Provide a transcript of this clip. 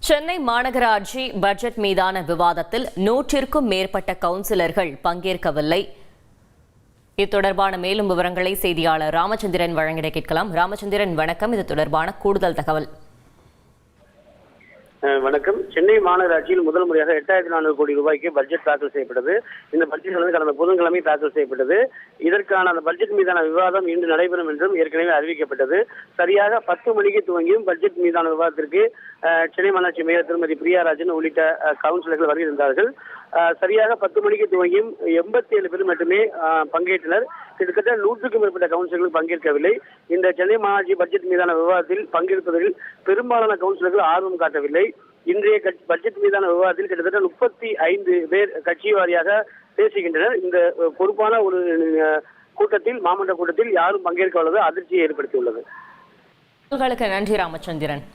சென்னை மாநகராட்சி பட்ஜெட் மீதான விவாதத்தில் 100க்கும் மேற்பட்ட கவுன்சிலர்கள் பங்கேற்கவில்லை. இது தொடர்பான மேலும் விவரங்களை செய்தியாளர் ராமச்சந்திரன் வழங்கிட கேட்கலாம். ராமச்சந்திரன், வணக்கம். இது தொடர்பான கூடுதல் தகவல். வணக்கம். சென்னை மாநகராட்சியில் முதல் முறையாக 8400 கோடி ரூபாய்க்கு பட்ஜெட் தாக்கல் செய்யப்பட்டது. இந்த பட்ஜெட் கடந்த புதன்கிழமை தாக்கல் செய்யப்பட்டது. இதற்கான அந்த பட்ஜெட் மீதான விவாதம் இன்று நடைபெறும் என்றும் ஏற்கனவே அறிவிக்கப்பட்டது. சரியாக 10 மணிக்கு துவங்கியும் பட்ஜெட் மீதான விவாதத்திற்கு சென்னை மாநகராட்சி மேயர் திருமதி பிரியாராஜன் உள்ளிட்ட கவுன்சிலர்கள் வருகிறார்கள். சரியாக 10 மணிக்கு துவங்கியும் 87 பேர் மட்டுமே பங்கேற்றனர். கிட்டத்தட்ட 100க்கும் மேற்பட்ட கவுன்சிலர்கள் பங்கேற்கவில்லை. இந்த சென்னை மாநகராட்சி பட்ஜெட் மீதான விவாதத்தில் பங்கேற்பதில் பெரும்பாலான கவுன்சிலர்கள் ஆர்வம் காட்டவில்லை. இன்றைய பட்ஜெட் மீதான விவாதத்தில் கிட்டத்தட்ட 35 பேர் கட்சி வாரியாக பேசுகின்றனர். இந்த பொறுப்பான ஒரு கூட்டத்தில், மாமன்ற கூட்டத்தில் யாரும் பங்கேற்காதது அதிர்ச்சியை ஏற்படுத்தியுள்ளது. நன்றி ராமச்சந்திரன்.